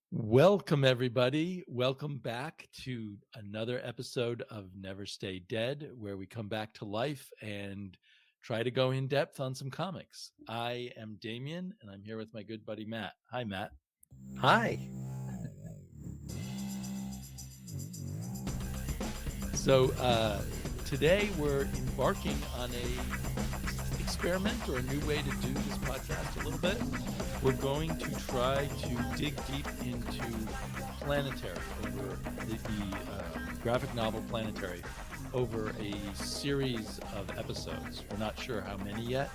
Welcome, everybody. Welcome back to another episode of Never Stay Dead, where we come back to life and try to go in depth on some comics. I am Damian, and I'm here with my good buddy Matt. Hi, Matt. Hi. So today we're embarking on a experiment or a new way to do this podcast a little bit. We're going to try to dig deep into Planetary, over the graphic novel Planetary, over a series of episodes. We're not sure how many yet.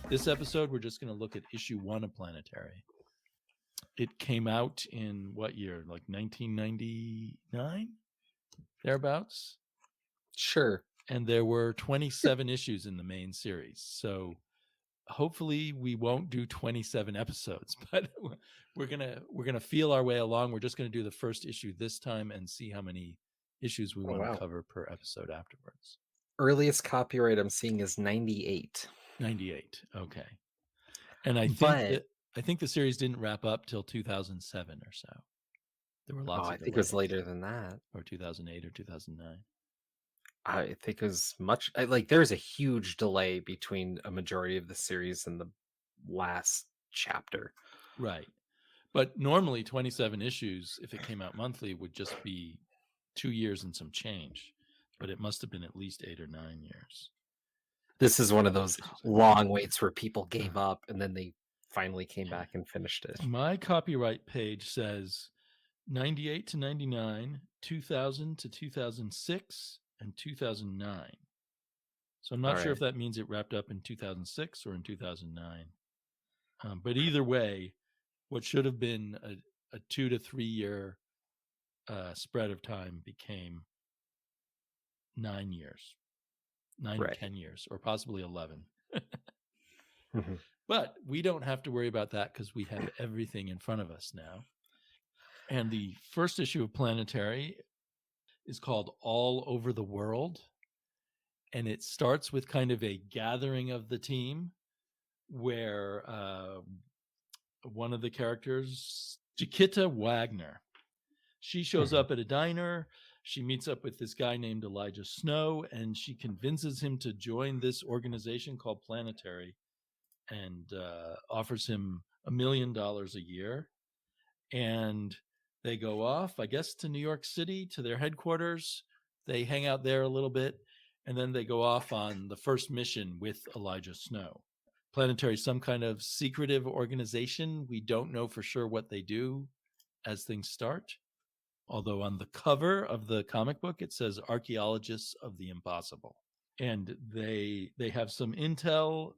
This episode, we're just going to look at issue 1 of Planetary. It came out in what year? Like 1999? Thereabouts? Sure. And there were 27 issues in the main series. So hopefully we won't do 27 episodes, but we're gonna feel our way along. We're just gonna do the first issue this time and see how many issues we want to cover per episode afterwards. Earliest copyright I'm seeing is 98. 98. Okay. And I think the series didn't wrap up till 2007 or so. There were lots of I think it was later than that. Or 2008 or 2009. I think it was much there's a huge delay between a majority of the series and the last chapter. Right. But normally 27 issues, if it came out monthly, would just be 2 years and some change. But it must have been at least 8 or 9 years. This is one of those long waits where people gave up and then they finally came back and finished it. My copyright page says 98 to 99, 2000 to 2006, and 2009. So I'm not sure if that means it wrapped up in 2006 or in 2009. But either way, what should have been a 2 to 3 year spread of time became 9 years, 9 to 10 years, or possibly 11. Mm-hmm. But we don't have to worry about that because we have everything in front of us now. And the first issue of Planetary is called All Over the World. And it starts with kind of a gathering of the team where one of the characters, Chiquita Wagner, she shows up at a diner. She meets up with this guy named Elijah Snow, and she convinces him to join this organization called Planetary and offers him $1 million a year. And they go off, I guess, to New York City, to their headquarters. They hang out there a little bit, and then they go off on the first mission with Elijah Snow. Planetary is some kind of secretive organization. We don't know for sure what they do as things start. Although on the cover of the comic book, it says Archaeologists of the Impossible. And they have some intel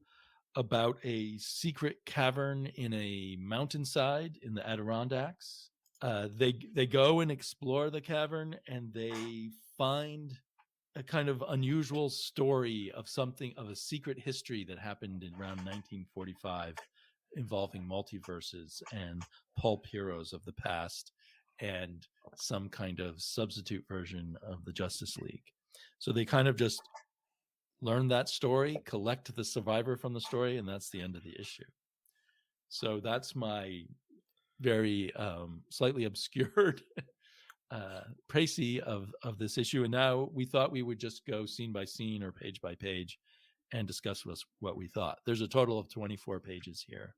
about a secret cavern in a mountainside in the Adirondacks. They go and explore the cavern, and they find a kind of unusual story of a secret history that happened in around 1945 involving multiverses and pulp heroes of the past and some kind of substitute version of the Justice League. So they kind of just learn that story, collect the survivor from the story, and that's the end of the issue. So that's my very slightly obscured précis of this issue. And now we thought we would just go scene by scene or page by page and discuss what we thought. There's a total of 24 pages here.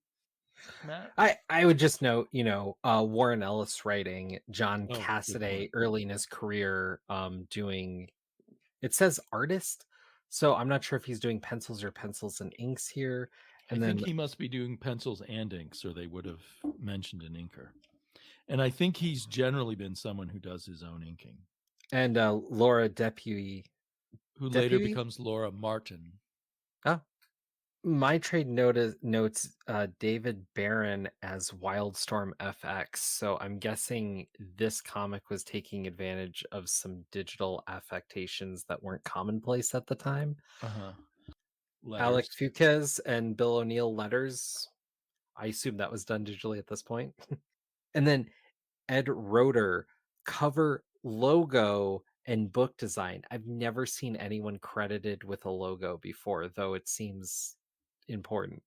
Matt? I would just note, Warren Ellis writing, John Cassaday early in his career doing, it says artist, so I'm not sure if he's doing pencils and inks here. And I think he must be doing pencils and inks, or they would have mentioned an inker. And I think he's generally been someone who does his own inking. And Laura Depuy, who later becomes Laura Martin. Oh. My trade notes David Barron as Wildstorm FX, so I'm guessing this comic was taking advantage of some digital affectations that weren't commonplace at the time. Alex Fuquez and Bill O'Neill letters. I assume that was done digitally at this point. And then Ed Roeder, cover, logo, and book design. I've never seen anyone credited with a logo before, though it seems important.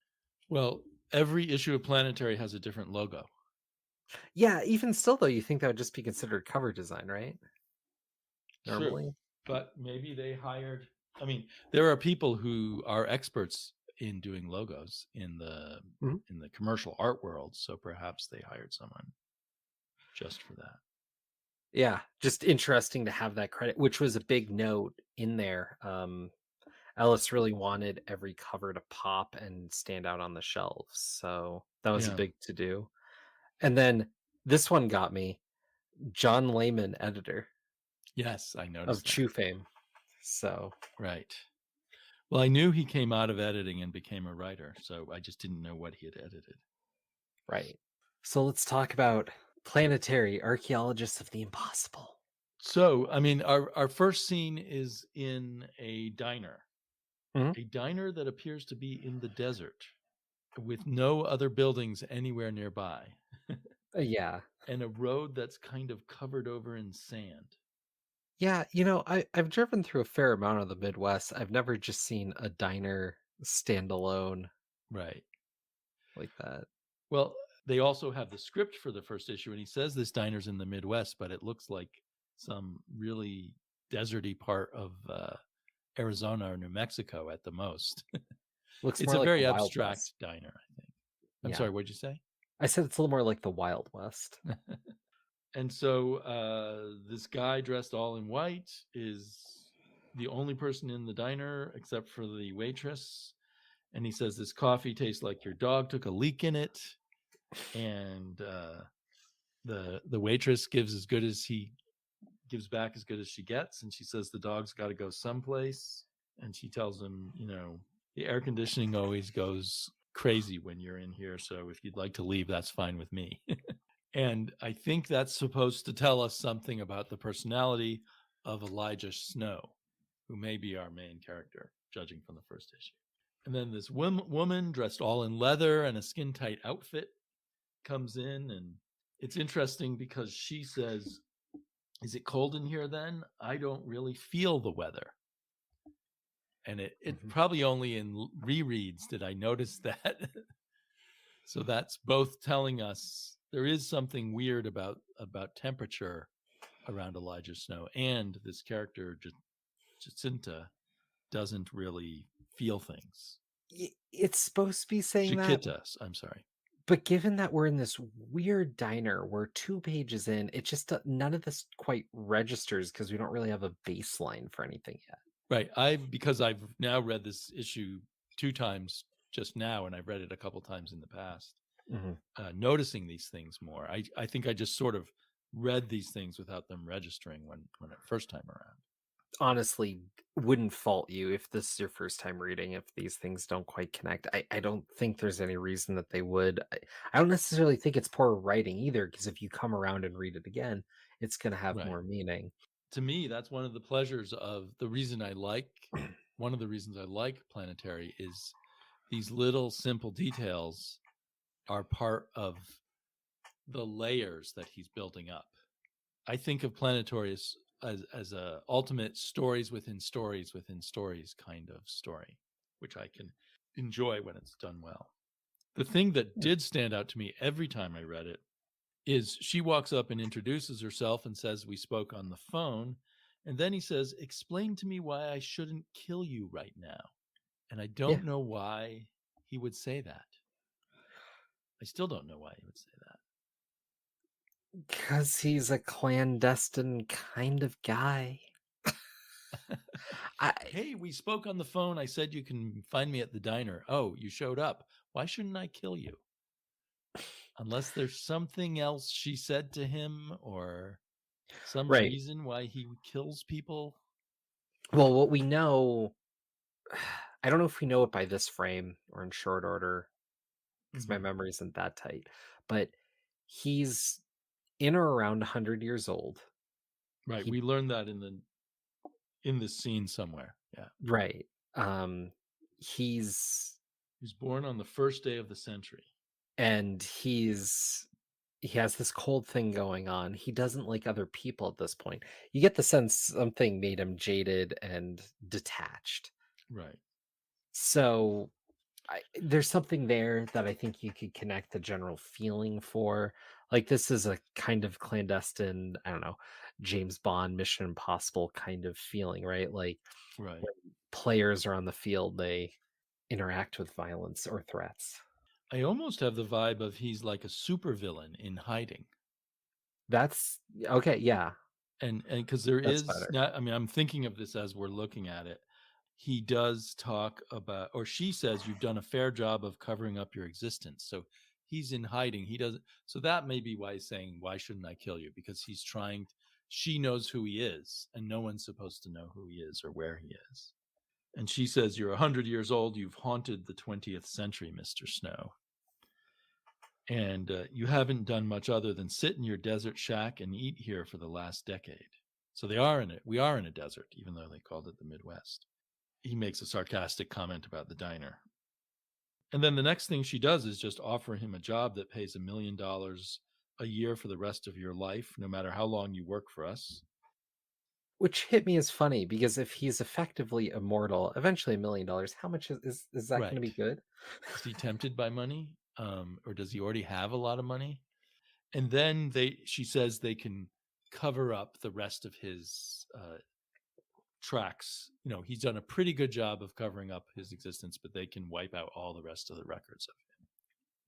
Well, every issue of Planetary has a different logo. Yeah, even still though, you think that would just be considered cover design, right? True. Normally? But maybe they hired, I mean, there are people who are experts in doing logos Mhm. in the commercial art world, so perhaps they hired someone just for that. Yeah, just interesting to have that credit, which was a big note in there. Ellis really wanted every cover to pop and stand out on the shelves, so that was a Yeah. big to do. And then this one got me. John Layman, editor Yes, I of noticed that. Chew fame. So, Right. Well, I knew he came out of editing and became a writer, so I just didn't know what he had edited. right. So let's talk about Planetary, Archaeologists of the Impossible. So, I mean, our first scene is in Mhm. a diner that appears to be in the desert with no other buildings anywhere nearby, Yeah. and a road that's kind of covered over in sand. Yeah, I've driven through a fair amount of the Midwest. I've never just seen a diner stand alone Right. like that. Well, they also have the script for the first issue, and he says this diner's in the Midwest, but it looks like some really deserty part of Arizona or New Mexico at the most. Looks It's more a like the very Wild abstract West. diner, I think. I'm Yeah. sorry, what'd you say? I said it's a little more like the Wild West. And so this guy dressed all in white is the only person in the diner except for the waitress. And he says, this coffee tastes like your dog took a leak in it. And the waitress gives back as good as she gets. And she says, the dog's got to go someplace. And she tells him, the air conditioning always goes crazy when you're in here. So if you'd like to leave, that's fine with me. And I think that's supposed to tell us something about the personality of Elijah Snow, who may be our main character, judging from the first issue. And then this woman dressed all in leather and a skin tight outfit comes in. And it's interesting because she says, is it cold in here then? I don't really feel the weather. And it Mhm. probably only in rereads did I notice that. So that's both telling us there is something weird about temperature around Elijah Snow, and this character Jacinta doesn't really feel things. It's supposed to be saying that, Chiquita, I'm sorry. but given that we're in this weird diner, we're 2 pages in, it just none of this quite registers because we don't really have a baseline for anything yet. Right. Because I've now read this issue 2 times just now, and I've read it a couple times in the past. Mhm. Noticing these things more. I think I just sort of read these things without them registering when it first time around. Honestly, wouldn't fault you if this is your first time reading, if these things don't quite connect. I don't think there's any reason that they would. I don't necessarily think it's poor writing either, because if you come around and read it again, it's going to have Right. more meaning. To me, that's one of the pleasures of the reason I like one of the reasons I like Planetary is these little simple details are part of the layers that he's building up. I think of Planetary as a ultimate stories within stories within stories kind of story, which I can enjoy when it's done well. The thing that Yeah. did stand out to me every time I read it is she walks up and introduces herself and says, we spoke on the phone. And then he says, explain to me why I shouldn't kill you right now. And I Yeah. don't know why he would say that. I still don't know why he would say that. Because he's a clandestine kind of guy. I Hey, we spoke on the phone. I said you can find me at the diner. Oh, you showed up. Why shouldn't I kill you? Unless there's something else she said to him or some right. reason why he kills people. Well, what we know, I don't know if we know it by this frame or in short order, because my Mhm. memory isn't that tight, but he's in or around 100 years old. Right. He We learned that in this scene somewhere. Yeah. right. Um, he's He was born on the first day of the century. and he has this cold thing going on. He doesn't like other people at this point. You get the sense something made him jaded and detached. Right. So There's something there that I think you could connect the general feeling for. Like, this is a kind of clandestine, I don't know, James Bond, Mission Impossible kind of feeling, right? Like, Right. when players are on the field, they interact with violence or threats. I almost have the vibe of he's like a supervillain in hiding. That's okay, yeah, And because there that's is better. not, I mean, I'm thinking of this as we're looking at it. He does talk about, or she says, you've done a fair job of covering up your existence. So he's in hiding. He doesn't. So that may be why he's saying, why shouldn't I kill you? Because he's trying, she knows who he is, and no one's supposed to know who he is or where he is. And she says, you're 100 years old. You've haunted the 20th century, Mr. Snow. And you haven't done much other than sit in your desert shack and eat here for the last decade. So they are in it. We are in a desert, even though they called it the Midwest. He makes a sarcastic comment about the diner. And then the next thing she does is just offer him a job that pays $1 million a year for the rest of your life, no matter how long you work for us. Which hit me as funny because if he's effectively immortal, eventually $1 million, how much is that gonna Right. be good? Is he tempted by money? Or does he already have a lot of money? And then she says they can cover up the rest of his tracks. You know, he's done a pretty good job of covering up his existence, but they can wipe out all the rest of the records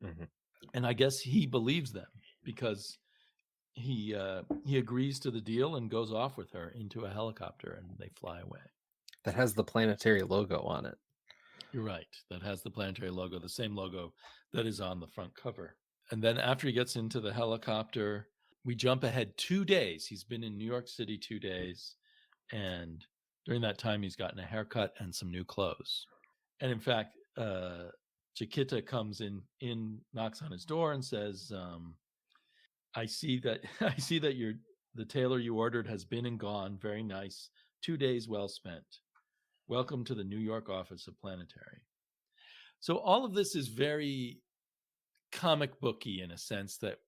of him. Mhm. And I guess he believes them because he agrees to the deal and goes off with her into a helicopter and they fly away. That has the planetary logo on it. You're right. That has the planetary logo, the same logo that is on the front cover. And then after he gets into the helicopter, we jump ahead 2 days. He's been in New York City 2 days. And during that time, he's gotten a haircut and some new clothes. And in fact, Chiquita comes in, knocks on his door and says, I see that the tailor you ordered has been and gone. Very nice. 2 days well spent. Welcome to the New York office of Planetary. So all of this is very comic booky in a sense that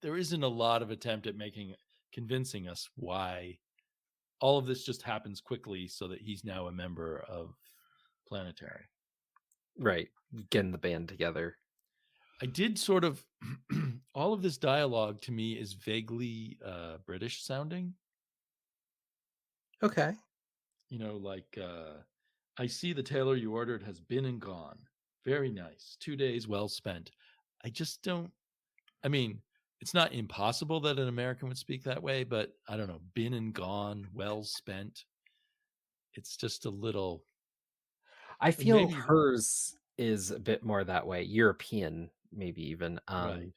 there isn't a lot of attempt at convincing us why all of this just happens quickly so that he's now a member of Planetary. Right, getting the band together. I did sort of all of this dialogue to me is vaguely British sounding. Okay. You know, like I see the tailor you ordered has been and gone. Very nice. 2 days well spent. I just don't. I mean, it's not impossible that an American would speak that way, but I don't know. Been and gone, well spent. It's just a little. I And feel maybe hers is a bit more that way, European, maybe even. right.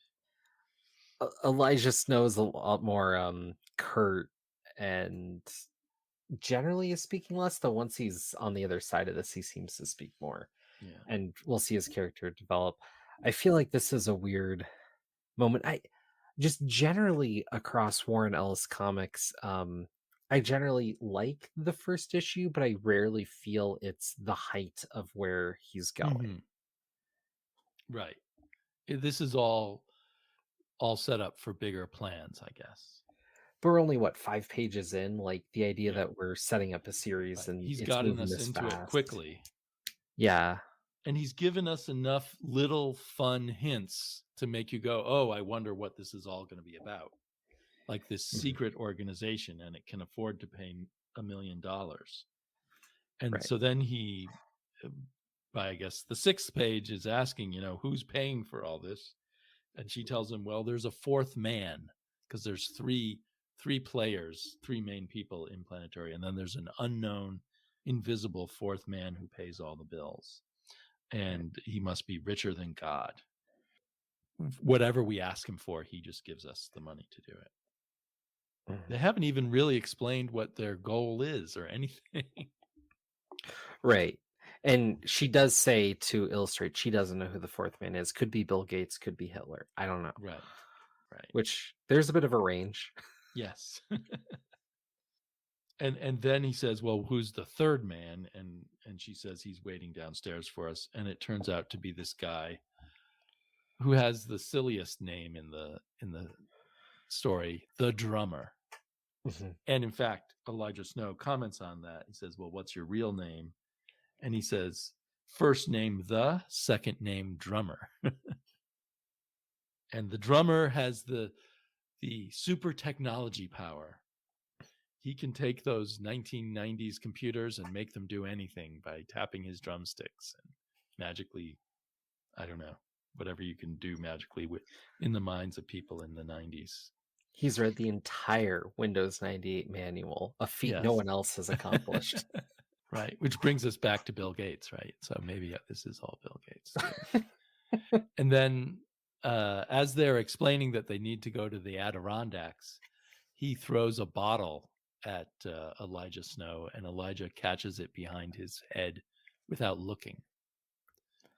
Elijah Snow's a lot more curt and generally is speaking less, though once he's on the other side of this, he seems to speak more. Yeah. And we'll see his character develop. I feel like this is a weird moment. I just generally across Warren Ellis comics, I generally like the first issue, but I rarely feel it's the height of where he's going. Mm-hmm. Right. This is all set up for bigger plans, I guess. But we're only what 5 pages in. Like the idea Yeah. that we're setting up a series Right. and He's it's gotten moving us this into it fast. quickly. Yeah, And he's given us enough little fun hints to make you go, oh, I wonder what this is all going to be about. Like this mhm, secret organization, and it can afford to pay $1 million. And right. so then he, by I guess the 6th page, is asking, who's paying for all this? And she tells him, well, there's a fourth man because there's three players, three main people in Planetary, and then there's an unknown, invisible fourth man who pays all the bills, Right. and he must be richer than God. Whatever we ask him for, he just gives us the money to do it. They Mhm. haven't even really explained what their goal is or anything. Right. And she does say to illustrate she doesn't know who the fourth man is. Could be Bill Gates, could be Hitler. I don't know. Right. Right. Which there's a bit of a range. Yes. And then he says, well, who's the third man? And she says he's waiting downstairs for us, and it turns out to be this guy who has the silliest name in the story, the drummer. Mhm. And in fact, Elijah Snow comments on that. He says, well, what's your real name? And he says, first name the, second name drummer. And the drummer has the super technology power. He can take those 1990s computers and make them do anything by tapping his drumsticks and magically, I don't know, whatever you can do magically in the minds of people in the 90s. He's read the entire Windows 98 manual, a feat no Yes. one else has accomplished. Right, which brings us back to Bill Gates, right? So maybe this is all Bill Gates too. And then as they're explaining that they need to go to the Adirondacks, he throws a bottle at Elijah Snow, and Elijah catches it behind his head without looking,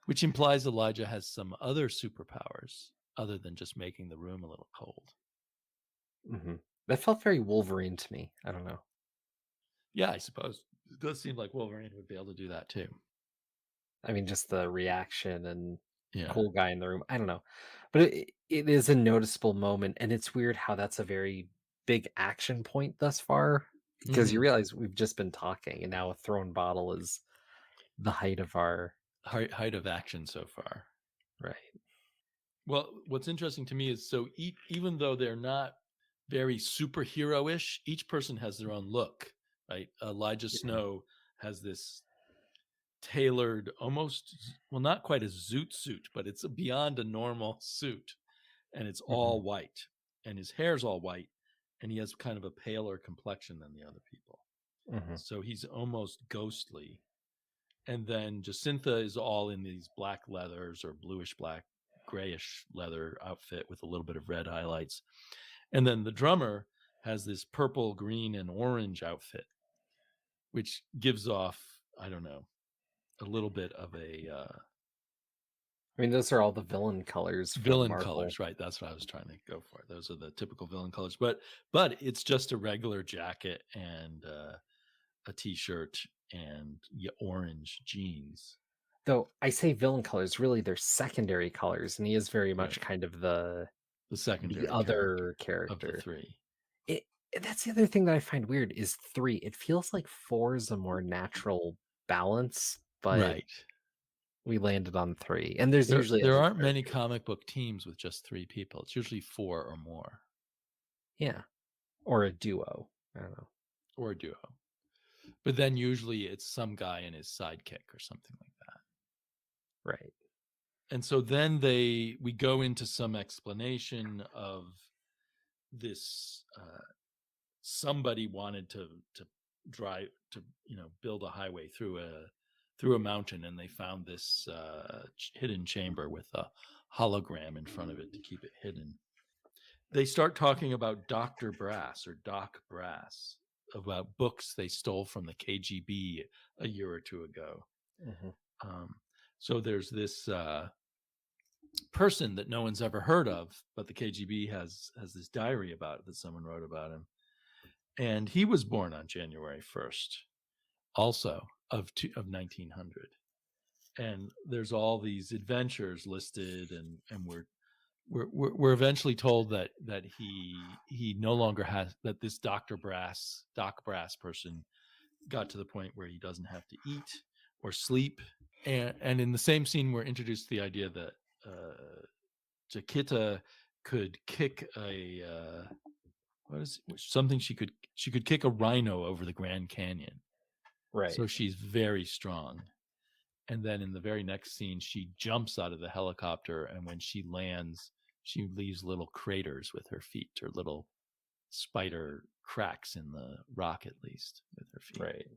which implies Elijah has some other superpowers other than just making the room a little cold. Mm-hmm. That felt very Wolverine to me. I don't know. Yeah, I suppose. It does seem like Wolverine would be able to do that too. I mean, just the reaction and Yeah. cool guy in the room. I don't know. But it is a noticeable moment, and it's weird how that's a very big action point thus far, because you realize we've just been talking, and now a thrown bottle is the height of our height of action so far. Right. Well, what's interesting to me is so even though they're not very superhero-ish, each person has their own look, right? Elijah Snow has this tailored, almost, well, not quite a zoot suit, but it's beyond a normal suit, and it's all white, and his hair's all white, and he has kind of a paler complexion than the other people. So he's almost ghostly. And then Jacinta is all in these black leathers or bluish black, grayish leather outfit with a little bit of red highlights. And then the drummer has this purple, green, and orange outfit, which gives off, I don't know, a little bit of a I mean, those are all the villain colors from Marvel. colors, right? That's what I was trying to go for. Those are the typical villain colors, but it's just a regular jacket and a t-shirt and orange jeans. Though I say villain colors, really they're secondary colors, and he is very much kind of the secondary other character of the three. That's the other thing that I find weird is 3. It feels like 4 is a more natural balance, but we landed on 3. And there's usually there aren't many comic book teams with just 3 people. It's usually 4 or more. Yeah. Or a duo. I don't know. Or a duo. But then usually it's some guy and his sidekick or something like that. Right. And so then we go into some explanation of this somebody wanted to drive to build a highway through a mountain, and they found this hidden chamber with a hologram in front of it to keep it hidden. They start talking about Dr. Brass or Doc Brass, about books they stole from the KGB a year or two ago. So there's this person that no one's ever heard of, but the KGB has this diary about it that someone wrote about him. And he was born on January 1st, also of 1900. And there's all these adventures listed, and we're eventually told that he no longer has, that this Doc Brass person got to the point where he doesn't have to eat or sleep. And in the same scene, we're introduced to the idea that Jacinta could kick she could kick a rhino over the Grand Canyon. Right. So she's very strong. And then in the very next scene, she jumps out of the helicopter, and when she lands, she leaves little craters with her feet, or little spider cracks in the rock, at least, with her feet. Right.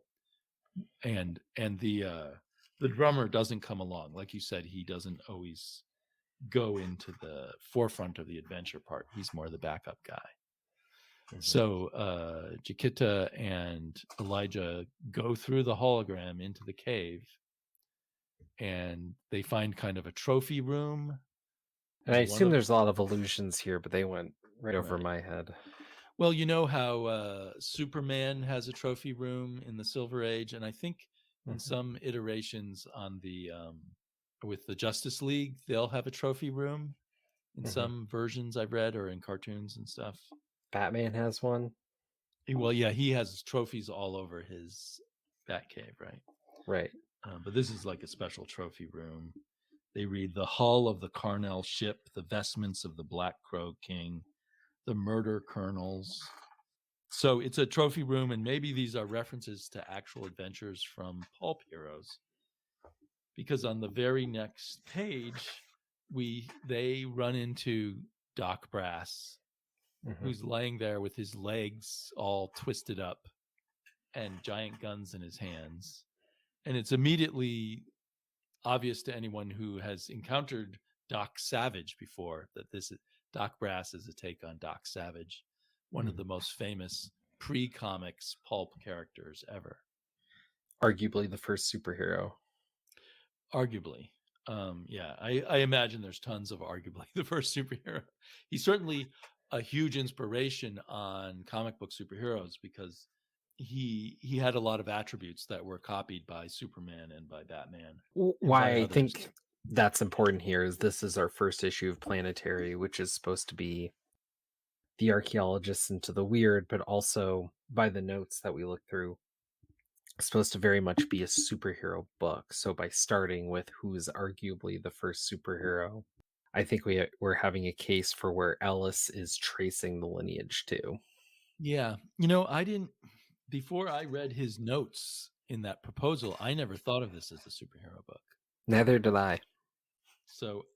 And the drummer doesn't come along. Like you said, he doesn't always go into the forefront of the adventure part. He's more the backup guy. So Jacinta and Elijah go through the hologram into the cave, and they find kind of a trophy room. And I assume there's a lot of illusions here, but they went right over my head. Well, you know how Superman has a trophy room in the Silver Age, and I think in some iterations on the with the Justice League, they'll have a trophy room in some versions I've read, or in cartoons and stuff. Batman has one. Well, yeah, he has trophies all over his Batcave, right? Right. But this is like a special trophy room. They read the hull of the Carnell ship, the vestments of the Black Crow King, the murder colonels. So it's a trophy room, and maybe these are references to actual adventures from pulp heroes. Because on the very next page, they run into Doc Brass, who's laying there with his legs all twisted up and giant guns in his hands. And it's immediately obvious to anyone who has encountered Doc Savage before that Doc Brass is a take on Doc Savage, one of the most famous pre-comics pulp characters ever. Arguably the first superhero. Arguably. Yeah, I imagine there's tons of arguably the first superhero. He's certainly a huge inspiration on comic book superheroes because he had a lot of attributes that were copied by Superman and by Batman. Why I think that's important here is this is our first issue of Planetary, which is supposed to be the archaeologists into the weird, but also by the notes that we look through, supposed to very much be a superhero book. So by starting with who is arguably the first superhero, I think we're having a case for where Ellis is tracing the lineage to. Yeah. Before I read his notes in that proposal, I never thought of this as a superhero book. Neither did I. So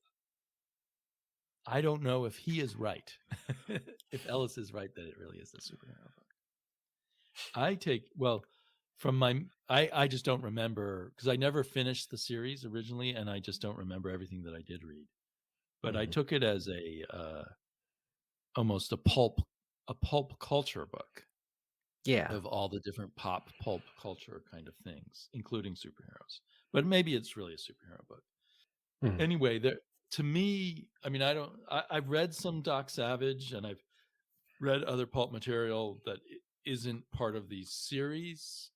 I don't know if he is right, if Ellis is right that it really is a superhero book. I just don't remember because I never finished the series originally, and I just don't remember everything that I did read. But I took it as almost a pulp culture book. Yeah. Of all the different pulp culture kind of things, including superheroes. But maybe it's really a superhero book. Anyway, to me, I mean, I've read some Doc Savage and I've read other pulp material that isn't part of these series.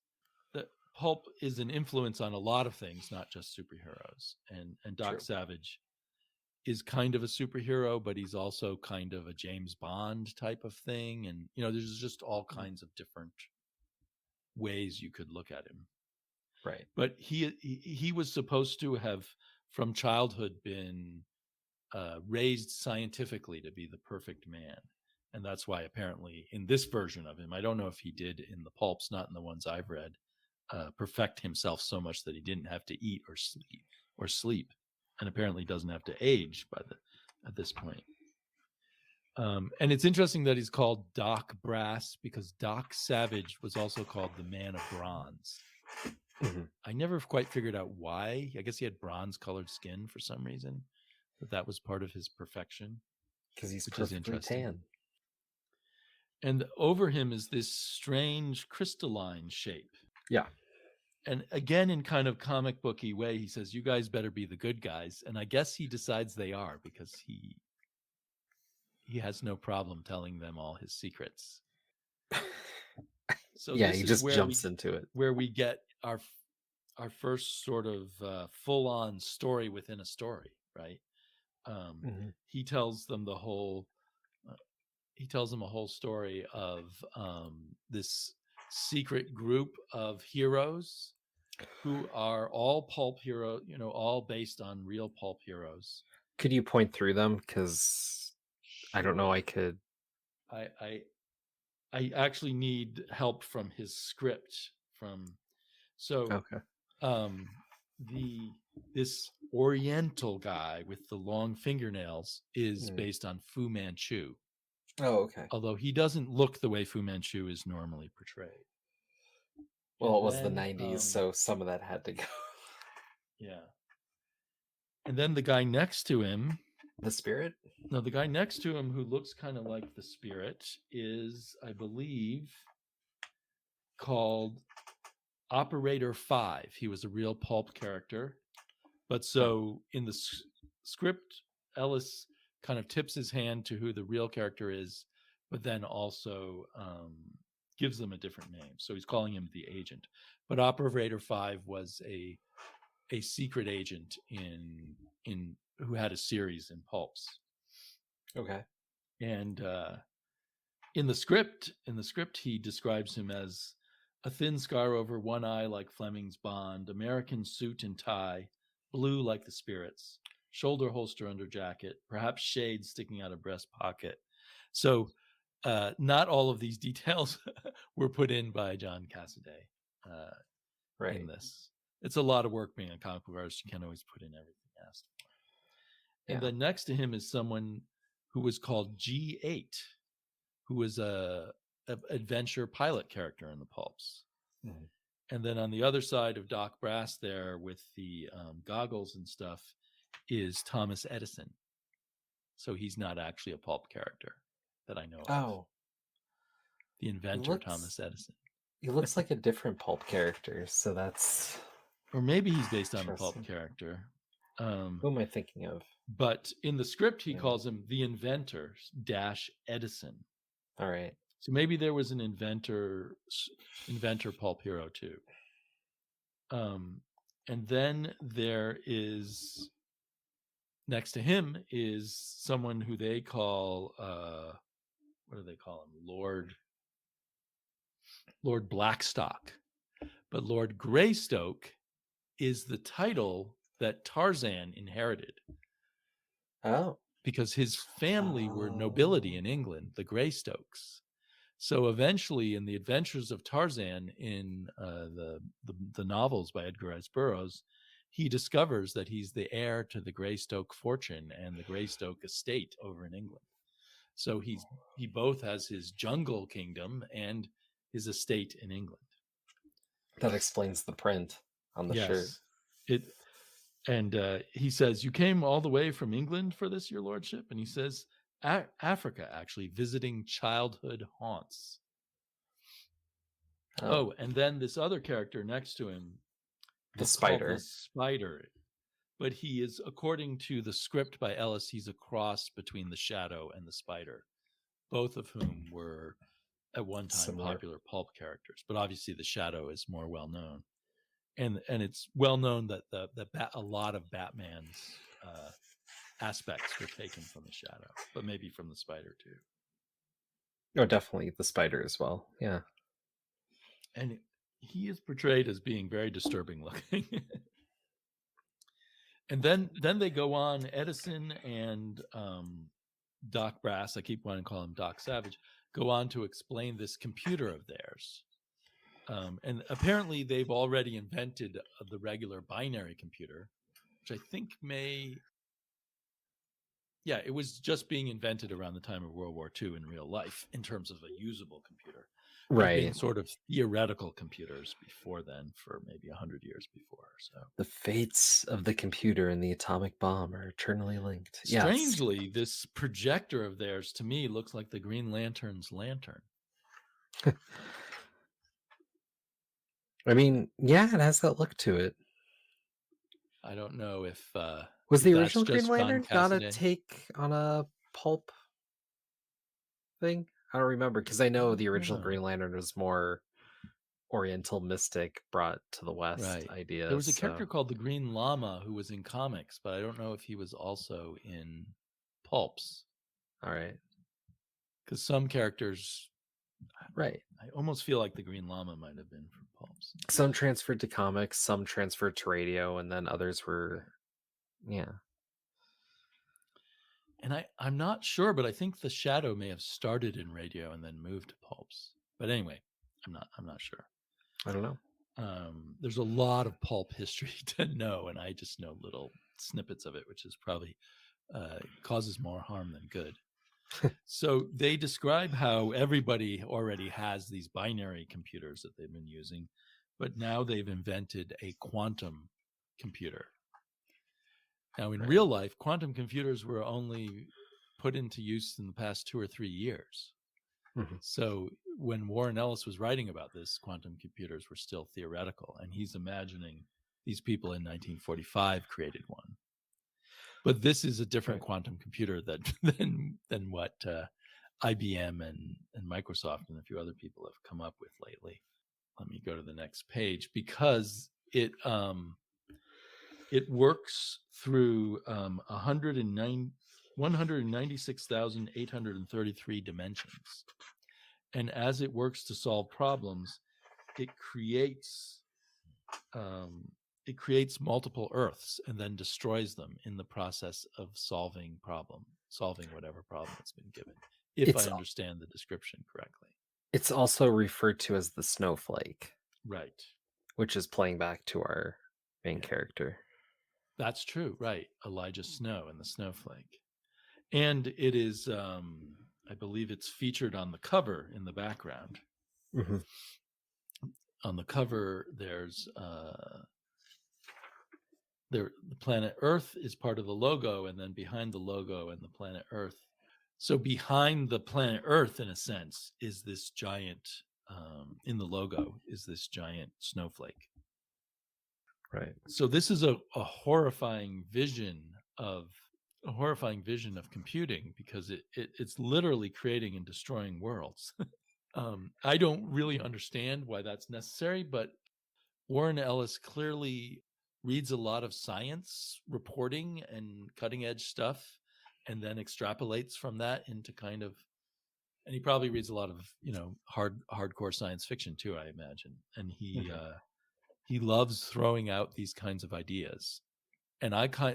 That pulp is an influence on a lot of things, not just superheroes. And Doc Savage is kind of a superhero, but he's also kind of a James Bond type of thing. And, there's just all kinds of different ways you could look at him. Right. But he was supposed to have, from childhood, been raised scientifically to be the perfect man. And that's why apparently in this version of him, I don't know if he did in the pulps, not in the ones I've read, perfect himself so much that he didn't have to eat or sleep. And apparently doesn't have to age at this point. And it's interesting that he's called Doc Brass because Doc Savage was also called the Man of Bronze. I never quite figured out why. I guess he had bronze-colored skin for some reason, but that was part of his perfection. Because he's perfectly tan. And over him is this strange crystalline shape. Yeah. And again, in kind of comic booky way, he says, "You guys better be the good guys." And I guess he decides they are because he has no problem telling them all his secrets. So yeah, he just jumps into it. Where we get our first sort of full-on story within a story, right? He tells them a whole story of this secret group of heroes who are all pulp hero, all based on real pulp heroes. Could you point through them? Because I don't know. I could. I actually need help from his script. This Oriental guy with the long fingernails is based on Fu Manchu. Oh, okay. Although he doesn't look the way Fu Manchu is normally portrayed. Well, it was the 90s, so some of that had to go. Yeah. And then the guy next to him... The Spirit? No, the guy next to him who looks kind of like the Spirit is, I believe, called Operator 5. He was a real pulp character. But so in the script, Ellis kind of tips his hand to who the real character is, but then also gives them a different name. So he's calling him the agent. But Operator 5 was a secret agent in who had a series in pulps. Okay. And in the script, he describes him as a thin scar over one eye like Fleming's Bond, American suit and tie, blue like the spirits, shoulder holster under jacket, perhaps shades sticking out of breast pocket. So not all of these details were put in by John Cassaday in this. It's a lot of work being a comic book artist. You can't always put in everything asked for. And then next to him is someone who was called G8, who was a adventure pilot character in the pulps. Mm-hmm. And then on the other side of Doc Brass there with the goggles and stuff is Thomas Edison. So he's not actually a pulp character that I know of. The inventor, Thomas Edison. He looks like a different pulp character, so that's... Or maybe he's based on a pulp character. Who am I thinking of? But in the script, he calls him the inventor - Edison. All right. So maybe there was an inventor pulp hero too. And then there is, next to him is someone who they call, what do they call him? Lord Blackstock. But Lord Graystoke is the title that Tarzan inherited. Oh. Because his family were nobility in England, the Graystokes. So eventually, in the Adventures of Tarzan in the novels by Edgar Rice Burroughs, he discovers that he's the heir to the Graystoke fortune and the Graystoke estate over in England. So he both has his jungle kingdom and his estate in England. That explains the print on the shirt. And he says, "You came all the way from England for this, your lordship?" And he says, Africa, actually, visiting childhood haunts. Oh, and then this other character next to him, the spider. The spider. But he is, according to the script by Ellis, he's a cross between the Shadow and the Spider, both of whom were at one time popular pulp characters. But obviously the Shadow is more well known. And it's well known that a lot of Batman's aspects were taken from the Shadow, but maybe from the Spider too. Oh, definitely the Spider as well. Yeah. And he is portrayed as being very disturbing looking. And then they go on, Edison and Doc Brass, I keep wanting to call him Doc Savage, go on to explain this computer of theirs. And apparently they've already invented the regular binary computer, which I think it was just being invented around the time of World War II in real life in terms of a usable computer. Right. Being sort of theoretical computers before then for maybe 100 years before. So the fates of the computer and the atomic bomb are eternally linked. Strangely, this projector of theirs to me looks like the Green Lantern's lantern. I mean, yeah, it has that look to it. I don't know if was the original Green Lantern not a take on a pulp thing? I don't remember, because I know the original Green Lantern was more Oriental mystic brought to the West idea. There was a character called the Green Llama who was in comics, but I don't know if he was also in pulps. All right. Because some characters... Right. I almost feel like the Green Llama might have been from pulps. Some transferred to comics, some transferred to radio, and then others were... Yeah. And I'm not sure, but I think the Shadow may have started in radio and then moved to pulps. But anyway, I'm not sure. I don't know. There's a lot of pulp history to know, and I just know little snippets of it, which is probably causes more harm than good. So they describe how everybody already has these binary computers that they've been using, but now they've invented a quantum computer. Now, in real life, quantum computers were only put into use in the past 2 or 3 years. Mm-hmm. So when Warren Ellis was writing about this, quantum computers were still theoretical, and he's imagining these people in 1945 created one. But this is a different quantum computer than what IBM and Microsoft and a few other people have come up with lately. Let me go to the next page, because it works through 196,833 dimensions. And as it works to solve problems, it creates multiple Earths and then destroys them in the process of solving whatever problem it's been given, if It's I understand the description correctly. it's also referred to as the snowflake, Right. which is playing back to our main Yeah. character. That's true. Right. Elijah Snow and the snowflake. And it is, I believe it's featured on the cover in the background. Mhm. On the cover, there's the planet Earth is part of the logo, and then behind the logo and the planet Earth. So behind the planet Earth, in a sense, is this giant, in the logo, is this giant snowflake. Right. So this is a horrifying vision of computing, because it's literally creating and destroying worlds. I don't really understand why that's necessary, but Warren Ellis clearly reads a lot of science reporting and cutting edge stuff, and then extrapolates from that into kind of, and he probably reads a lot of, hardcore science fiction too, I imagine. And he loves throwing out these kinds of ideas. And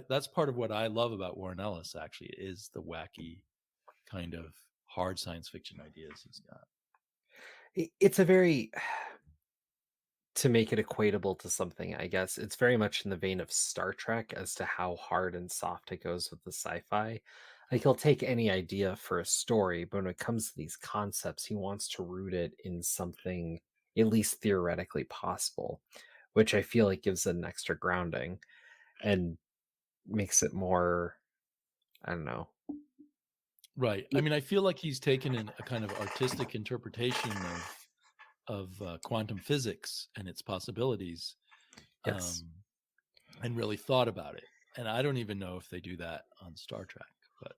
that's part of what I love about Warren Ellis, actually, is the wacky kind of hard science fiction ideas he's got. It's a very to make it equatable to something, I guess, it's very much in the vein of Star Trek as to how hard and soft it goes with the sci-fi. Like, he'll take any idea for a story, but when it comes to these concepts, he wants to root it in something at least theoretically possible, which I feel like gives it an extra grounding and makes it more, I don't know. Right. I mean, I feel like he's taken a kind of artistic interpretation of quantum physics and its possibilities, Yes. and really thought about it. And I don't even know if they do that on Star Trek, but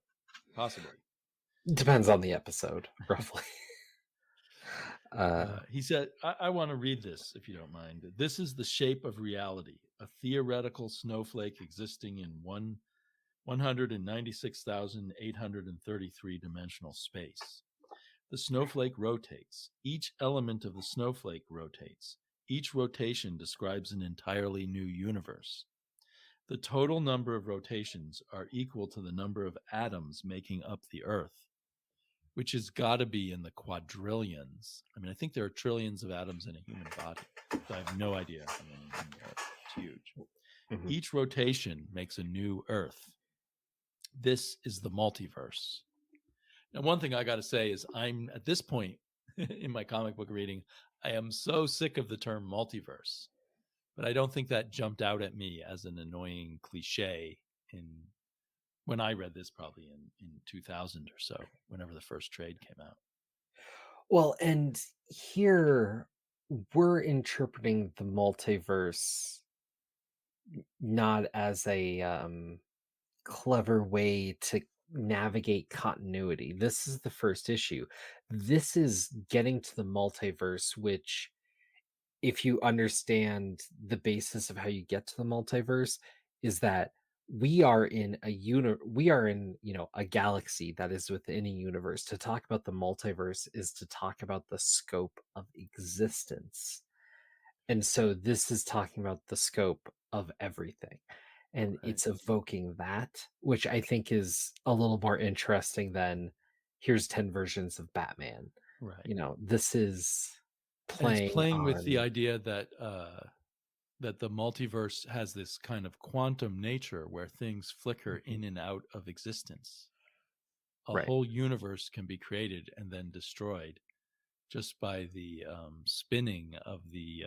possibly. Depends on the episode, roughly. He said, I want to read this, if you don't mind. This is the shape of reality, a theoretical snowflake existing in 196,833 dimensional space. The snowflake rotates. Each element of the snowflake rotates. Each rotation describes an entirely new universe. The total number of rotations are equal to the number of atoms making up the Earth, which has got to be in the quadrillions. I mean, I think there are trillions of atoms in a human body, so I have no idea how many in the Earth. It's huge. Mhm. Each rotation makes a new Earth. This is the multiverse. Now, one thing I got to say is, I'm at this point in my comic book reading, I am so sick of the term multiverse, but I don't think that jumped out at me as an annoying cliche when I read this, probably in 2000 or so, whenever the first trade came out. Well, and here we're interpreting the multiverse not as a clever way to navigate continuity. This is the first issue. This is getting to the multiverse, which, if you understand the basis of how you get to the multiverse, is that we are in, a galaxy that is within a universe. To talk about the multiverse is to talk about the scope of existence. And so this is talking about the scope of everything. And Right. it's evoking that, which I think is a little more interesting than here's 10 versions of Batman. Right. This is And it's playing playing with the on. idea that the multiverse has this kind of quantum nature where things flicker in and out of existence. A Right. whole universe can be created and then destroyed just by the spinning of the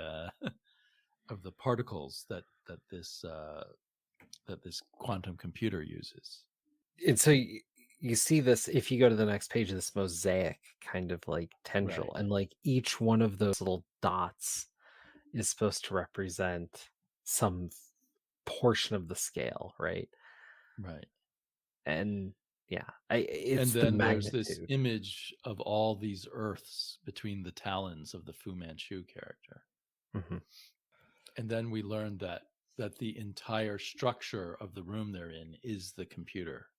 of the particles that this quantum computer uses. And so you see this if you go to the next page, this mosaic kind of like tendril, Right. and like each one of those little dots is supposed to represent some portion of the scale, right? Right. And yeah, And it's the then there's this magnitude. image of all these Earths between the talons of the Fu Manchu character. Mhm. And then we learn that the entire structure of the room they're in is the computer.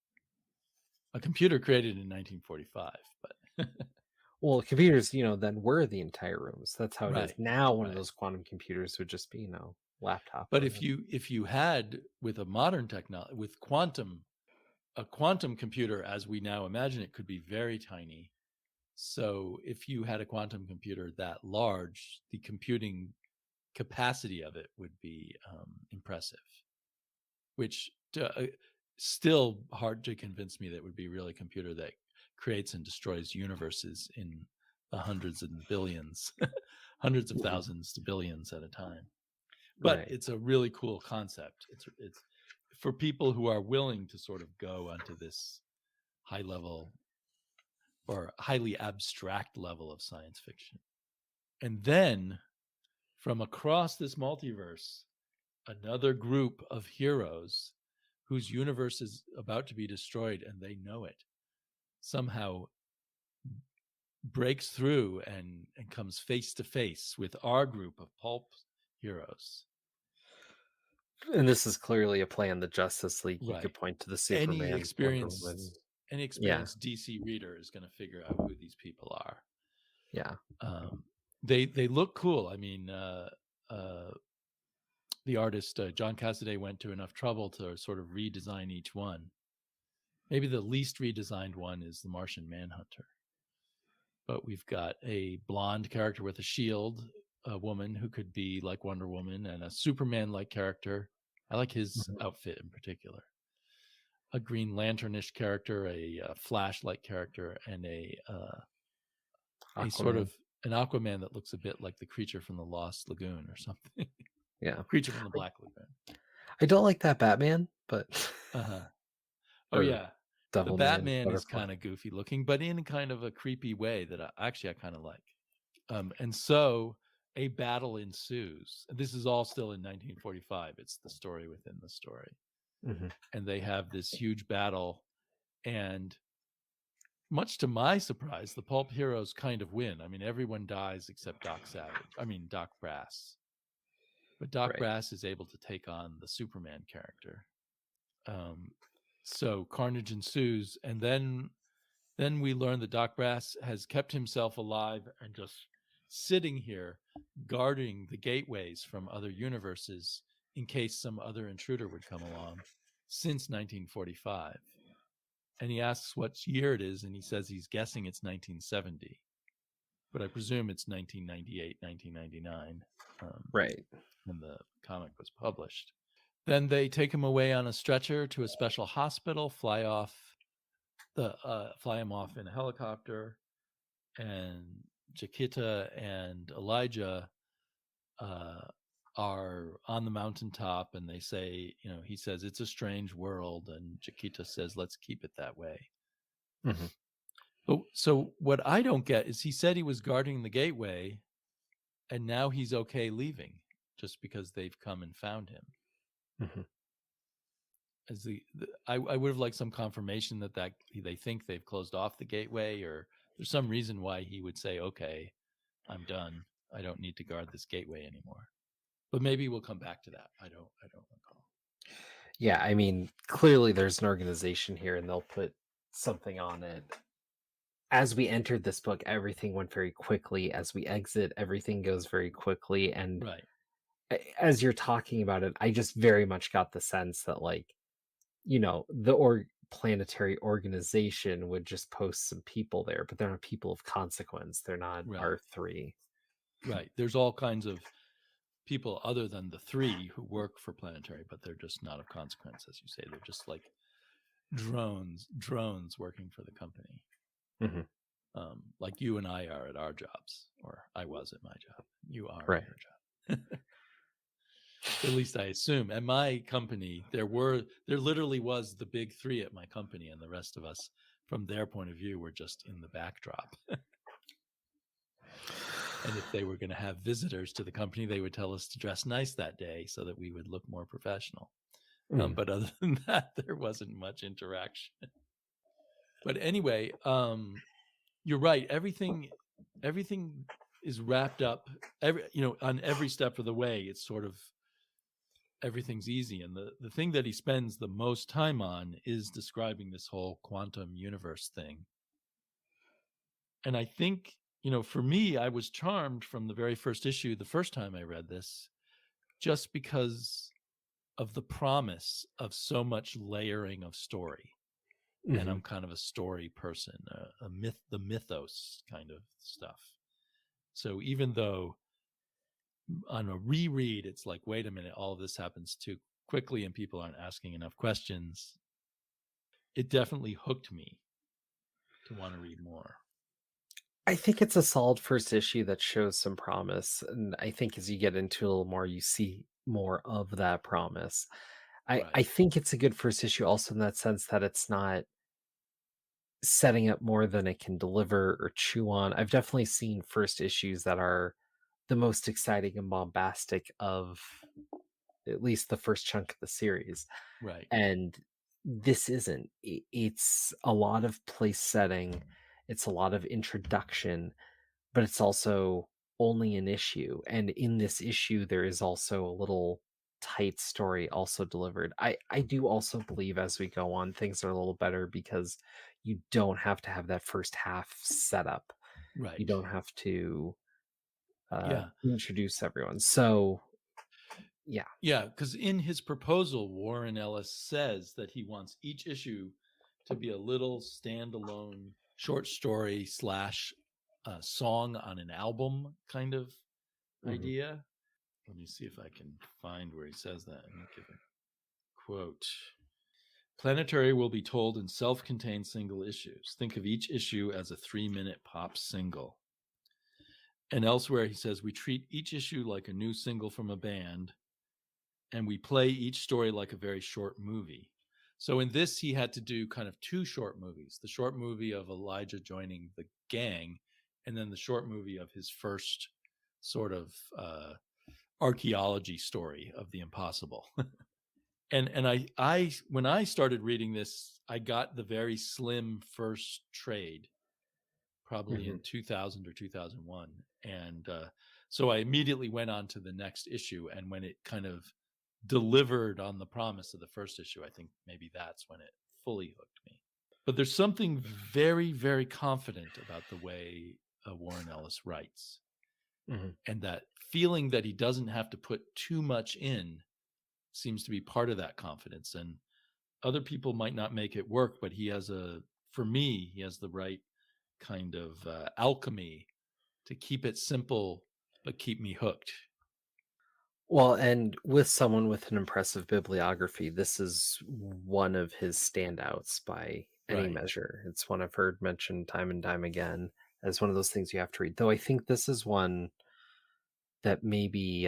A computer created in 1945, but Well, computers, then were the entire rooms. That's how it is Right, now. One of right. those quantum computers would just be, laptop But or if you had with a modern technology with a quantum computer as we now imagine it could be very tiny. So if you had a quantum computer that large, the computing capacity of it would be impressive, which still hard to convince me that would be really a computer that creates and destroys universes in the hundreds and billions, hundreds of Mhm. thousands to billions at a time. But Right. it's a really cool concept. It's for people who are willing to sort of go onto this high level or highly abstract level of science fiction. And then from across this multiverse, another group of heroes whose universe is about to be destroyed and they know it somehow breaks through and comes face to face with our group of pulp heroes. And this is clearly a play on the Justice League. You Right. could point to the Any Superman, Wonder Woman. experienced any Yeah. experienced DC reader is going to figure out who these people are. Yeah. They look cool. I mean, uh, the artist John Cassaday went to enough trouble to sort of redesign each one. Maybe the least redesigned one is the Martian Manhunter. But we've got a blonde character with a shield, a woman who could be like Wonder Woman, and a Superman-like character. I like his Mhm. outfit in particular. A Green Lanternish character, a Flash-like character, and a sort Aquaman. of an Aquaman that looks a bit like the creature from the Lost Lagoon or something. Yeah. Creature from the I, Black Lagoon. I don't like that Batman, but Uh-huh. Oh or yeah. The Devilman, Batman is Butterfly. kind of goofy looking, but in kind of a creepy way that I kind of like. And so a battle ensues. This is all still in 1945. It's the story within the story. Hmm. And they have this huge battle. And much to my surprise, the pulp heroes kind of win. I mean, everyone dies except Doc Brass. But Doc Right. Brass is able to take on the Superman character. So carnage ensues. And then we learn that Doc Brass has kept himself alive and just sitting here guarding the gateways from other universes in case some other intruder would come along since 1945. And he asks what year it is, and he says he's guessing it's 1970, but I presume it's 1998, 1999 Right. when the comic was published. Then they take him away on a stretcher to a special hospital, fly him off in a helicopter, and Chiquita and Elijah are on the mountaintop, and they say, he says it's a strange world, and Chiquita says, let's keep it that way. Hmm. But so what I don't get is he said he was guarding the gateway, and now he's okay leaving just because they've come and found him. Hmm. As I would have liked some confirmation that they think they've closed off the gateway, or there's some reason why he would say, okay, I'm done. I don't need to guard this gateway anymore. But maybe we'll come back to that. I don't recall. Yeah. I mean, clearly there's an organization here, and they'll put something on it. As we entered this book, everything went very quickly. As we exit, everything goes very quickly. And Right. as you're talking about it, I just very much got the sense that, the planetary organization would just post some people there, but they're not people of consequence. They're not Right. R3. Right. There's all kinds of people other than the three who work for Planetary, but they're just not of consequence, as you say. They're just like drones working for the company. Hmm. Like you and I are at our jobs, or I was at my job. You are Right. at your job. At least I assume. At my company, there literally was the big three at my company, and the rest of us, from their point of view, were just in the backdrop. And if they were going to have visitors to the company, they would tell us to dress nice that day so that we would look more professional. Mm. But other than that, there wasn't much interaction. But anyway, you're right. Everything is wrapped up. On every step of the way, it's sort of everything's easy. And the thing that he spends the most time on is describing this whole quantum universe thing. And I think, for me, I was charmed from the very first issue, the first time I read this, just because of the promise of so much layering of story. And Mhm. I'm kind of a story person, the mythos kind of stuff. So even though on a reread, it's like, wait a minute, all of this happens too quickly and people aren't asking enough questions, it definitely hooked me to want to read more. I think it's a solid first issue that shows some promise, and I think as you get into a little more, you see more of that promise. I Right, think it's a good first issue also in that sense that it's not setting up more than it can deliver or chew on. I've definitely seen first issues that are the most exciting and bombastic of at least the first chunk of the series, right, and this isn't. It's a lot of place setting, it's a lot of introduction, but it's also only an issue, and in this issue, there is also a little tight story also delivered. I do also believe as we go on, things are a little better because you don't have to have that first half set up. You right. don't have to, Yeah. introduce everyone. So, yeah. Yeah, because in his proposal, Warren Ellis says that he wants each issue to be a little standalone short story slash song on an album kind of Mhm, idea. Let me see if I can find where he says that and give a quote. Planetary will be told in self contained single issues. Think of each issue as a 3-minute pop single. And elsewhere, he says, we treat each issue like a new single from a band, and we play each story like a very short movie. So in this, he had to do kind of two short movies, the short movie of Elijah joining the gang, and then the short movie of his first sort of archaeology story of the impossible. And I when I started reading this, I got the very slim first trade, probably in mhm. 2000 or 2001, and so I immediately went on to the next issue. And when it kind of delivered on the promise of the first issue, I think maybe that's when it fully hooked me. But there's something very, very confident about the way Warren Ellis writes, Mhm. and that feeling that he doesn't have to put too much in seems to be part of that confidence. And other people might not make it work, but for me, he has the right kind of alchemy to keep it simple but keep me hooked. Well, and with someone with an impressive bibliography, this is one of his standouts by any Right. measure. It's one I've heard mentioned time and time again as one of those things you have to read. Though I think this is one that maybe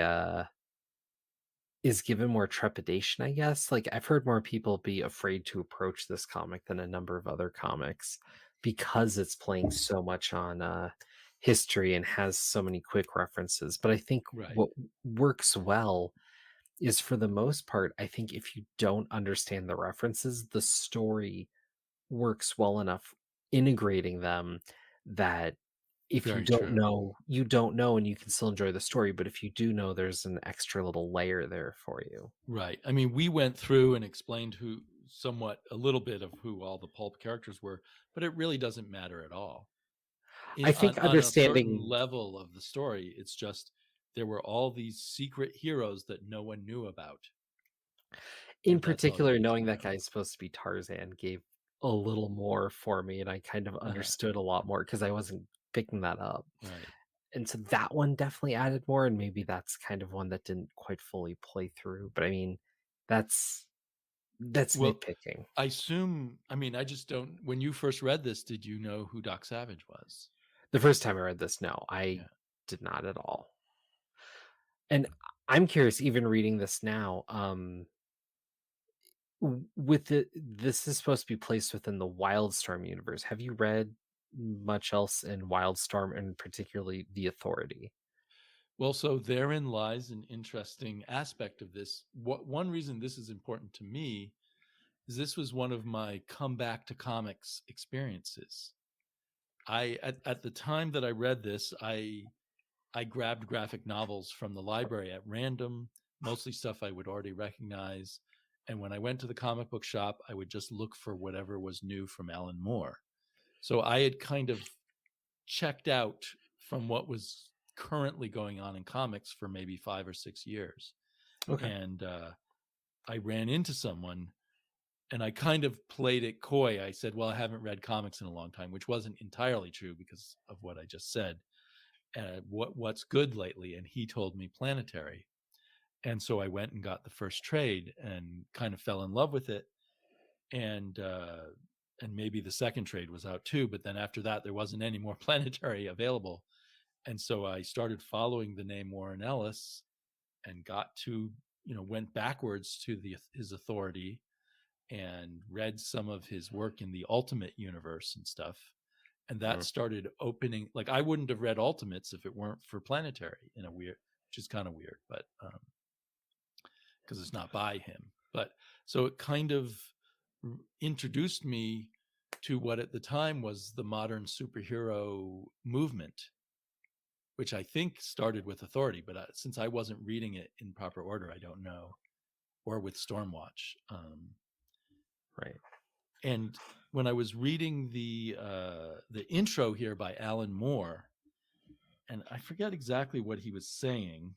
is given more trepidation, I guess. Like I've heard more people be afraid to approach this comic than a number of other comics because it's playing so much on history and has so many quick references. But I think Right. what works well is for the most part, I think if you don't understand the references, the story works well enough integrating them that if Very true. you don't know and you can still enjoy the story, but if you do know, there's an extra little layer there for you. Right. I mean, we went through and explained a little bit of who all the pulp characters were, but it really doesn't matter at all. I On think a certain understanding level of the story, it's just there were all these secret heroes that no one knew about, in and that's all you particular, need to knowing that know. guy's supposed to be Tarzan gave a little more for me, and I kind of Uh-huh. understood a lot more because I wasn't picking that up. Right. And so that one definitely added more, and maybe that's kind of one that didn't quite fully play through. But I mean, that's that's Well, nitpicking. I mean, I just don't. When you first read this, did you know who Doc Savage was? The first time I read this, no, I Yeah. did not at all. And I'm curious, even reading this now, with this is supposed to be placed within the Wildstorm universe. Have you read much else in Wildstorm, and particularly The Authority? Well, so therein lies an interesting aspect of this. One reason this is important to me is this was one of my comeback to comics experiences. At the time that I read this, I grabbed graphic novels from the library at random, mostly stuff I would already recognize. And when I went to the comic book shop, I would just look for whatever was new from Alan Moore. So I had kind of checked out from what was currently going on in comics for maybe 5 or 6 years. Okay. And I ran into someone, and I kind of played it coy. I said, well, I haven't read comics in a long time, which wasn't entirely true because of what I just said. What's good lately? And he told me Planetary. And so I went and got the first trade and kind of fell in love with it. And maybe the second trade was out too, but then after that there wasn't any more Planetary available. And so I started following the name Warren Ellis and got to, went backwards to his authority and read some of his work in the Ultimate universe and stuff. And that started opening, like I wouldn't have read Ultimates if it weren't for Planetary, in a weird, which is kind of weird, but because it's not by him. But so it kind of introduced me to what at the time was the modern superhero movement, which I think started with Authority, but since I wasn't reading it in proper order, I don't know, or with Stormwatch. Right. And when I was reading the intro here by Alan Moore, and I forget exactly what he was saying,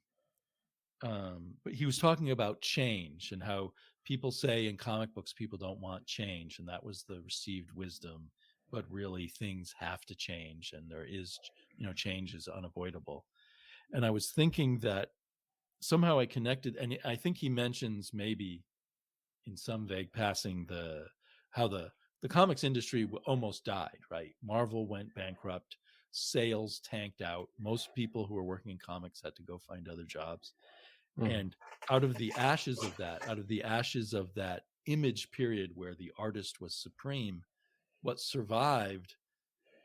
but he was talking about change and how people say in comic books people don't want change, and that was the received wisdom, but really things have to change, and there is, change is unavoidable. And I was thinking that somehow I connected, and I think he mentions maybe in some vague passing how the comics industry almost died, right? Marvel went bankrupt, sales tanked out, most people who were working in comics had to go find other jobs. And out of the ashes of that image period where the artist was supreme, what survived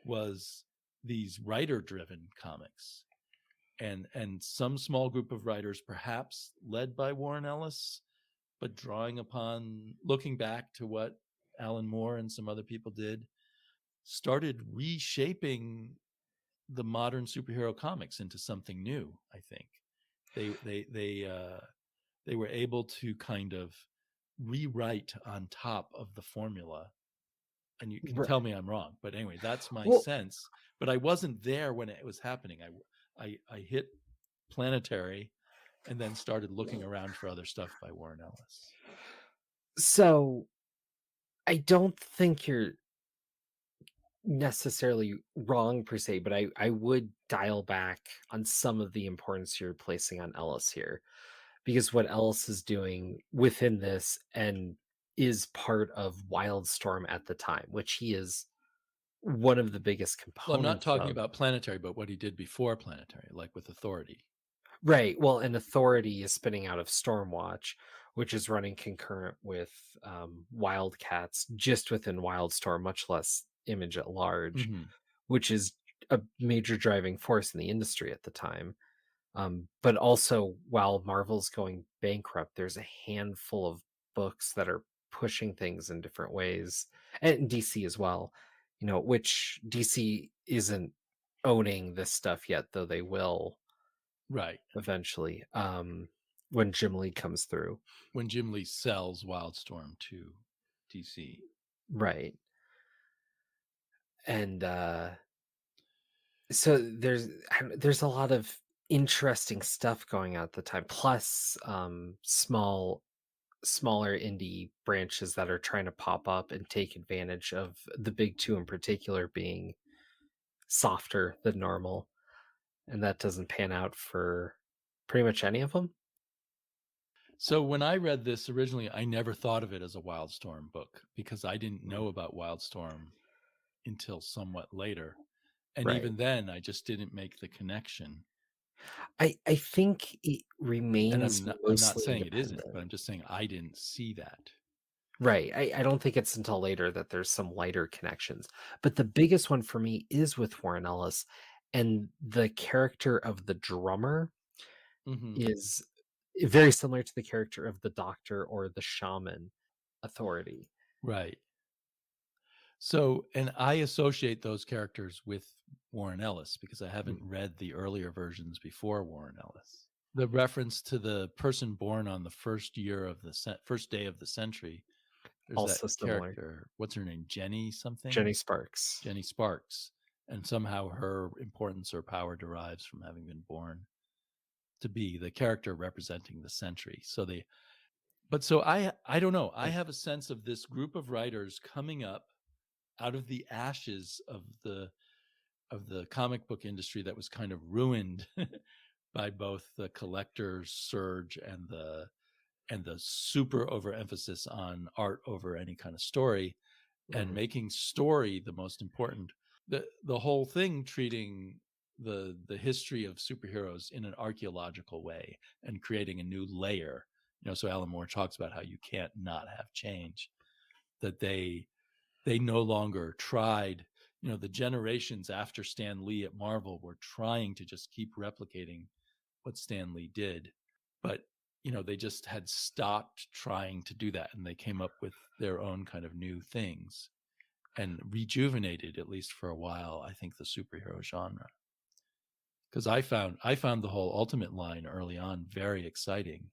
was these writer-driven comics, and some small group of writers, perhaps led by Warren Ellis, but looking back to what Alan Moore and some other people did, started reshaping the modern superhero comics into something new. I think they were able to kind of rewrite on top of the formula. And you can tell me I'm wrong, but anyway, that's my sense. But I wasn't there when it was happening. I hit Planetary and then started looking around for other stuff by Warren Ellis. So I don't think you're necessarily wrong per se, but I would dial back on some of the importance you're placing on Ellis here, because what Ellis is doing within this and is part of Wildstorm at the time, which he is one of the biggest components. Well, I'm not talking about Planetary, but what he did before Planetary, like with Authority. Right. Well, and Authority is spinning out of Stormwatch, which is running concurrent with Wildcats just within Wildstorm, much less Image at large, which is a major driving force in the industry at the time. But also, while Marvel's going bankrupt, there's a handful of books that are pushing things in different ways, and DC as well, which DC isn't owning this stuff yet, though they will. Right. Eventually, when Jim Lee comes through. When Jim Lee sells Wildstorm to DC. Right. And so there's a lot of interesting stuff going on at the time. Plus smaller indie branches that are trying to pop up and take advantage of the big two, in particular being softer than normal. And that doesn't pan out for pretty much any of them. So when I read this originally, I never thought of it as a Wildstorm book because I didn't know about Wildstorm until somewhat later. And even then, I just didn't make the connection. I think it remains. And I'm not saying it isn't, but I'm just saying I didn't see that. Right. I don't think it's until later that there's some lighter connections. But the biggest one for me is with Warren Ellis, and the character of the drummer is very similar to the character of the doctor or the shaman Authority. Right. So, and I associate those characters with Warren Ellis because I haven't read the earlier versions before Warren Ellis. The reference to the person born on the first day of the century. There's Also that character. What's her name? Jenny something? Jenny Sparks. Jenny Sparks. and somehow her importance or power derives from having been born to be the character representing the century. So I don't know. I have a sense of this group of writers coming up out of the ashes of the comic book industry that was kind of ruined by both the collector surge and the super overemphasis on art over any kind of story, and making story the most important. The whole thing treating the history of superheroes in an archaeological way and creating a new layer. So Alan Moore talks about how you can't not have change. That they no longer tried. The generations after Stan Lee at Marvel were trying to just keep replicating what Stan Lee did, but they just had stopped trying to do that, and they came up with their own kind of new things and rejuvenated, at least for a while, I think, the superhero genre. Because I found the whole Ultimate line early on very exciting,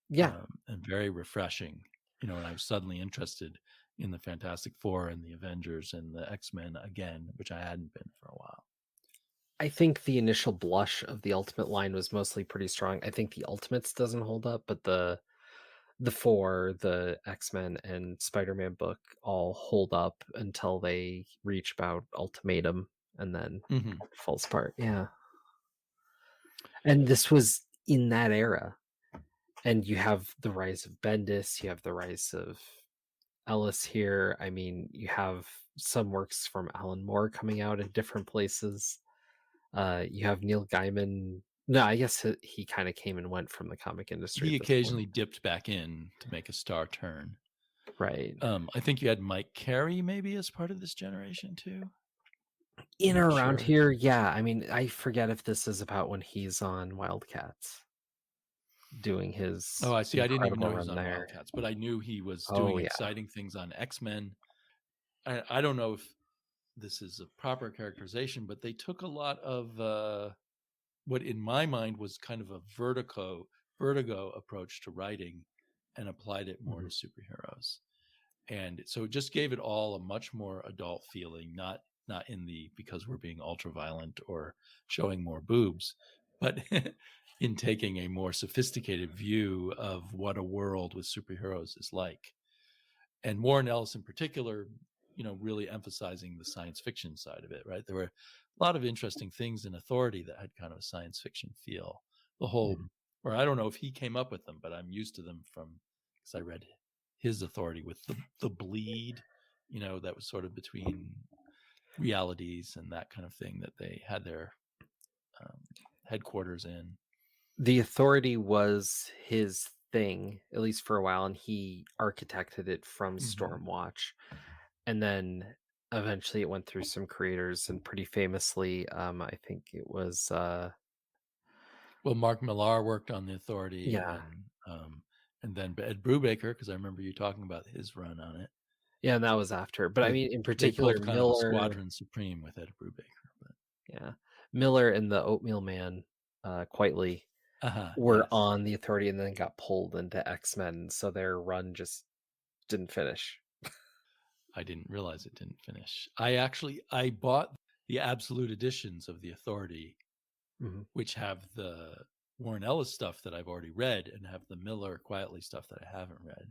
and very refreshing. And I was suddenly interested in the Fantastic Four and the Avengers and the X-Men again, which I hadn't been for a while. I think the initial blush of the Ultimate line was mostly pretty strong. I think the Ultimates doesn't hold up, but the Four, the X-Men, and Spider-Man book all hold up until they reach about Ultimatum, and then it falls apart. Yeah. And this was in that era. And you have the rise of Bendis, you have the rise of Ellis here. I mean, you have some works from Alan Moore coming out in different places. You have Neil Gaiman. No, I guess he kind of came and went from the comic industry. He occasionally dipped back in to make a star turn. Right. I think you had Mike Carey maybe as part of this generation too. In or around here, yeah. I mean, I forget if this is about when he's on Wildcats doing his. Oh, I see. I didn't even know he was on Wildcats, but I knew he was doing exciting things on X-Men. I don't know if this is a proper characterization, but they took a lot of what in my mind was kind of a vertigo approach to writing and applied it more to superheroes. And so it just gave it all a much more adult feeling, not in the because we're being ultra violent or showing more boobs, but in taking a more sophisticated view of what a world with superheroes is like. And Warren Ellis in particular, really emphasizing the science fiction side of it, right? There were a lot of interesting things in Authority that had kind of a science fiction feel. The whole, or I don't know if he came up with them, but I'm used to them because I read his Authority with the bleed, that was sort of between realities and that kind of thing that they had their headquarters in. The Authority was his thing, at least for a while, and he architected it from Stormwatch. And then eventually it went through some creators, and pretty famously, I think it was... well, Mark Millar worked on the Authority. Yeah. And then Ed Brubaker, because I remember you talking about his run on it. Yeah, and that was after. But I mean, in particular, they pulled kind Miller... of a Squadron Supreme with Ed Brubaker. But... Yeah. Miller and the Oatmeal Man, Quitely, were on the Authority and then got pulled into X-Men, so their run just didn't finish. I didn't realize it didn't finish. I bought the absolute editions of the Authority, which have the Warren Ellis stuff that I've already read and have the Miller Quietly stuff that I haven't read.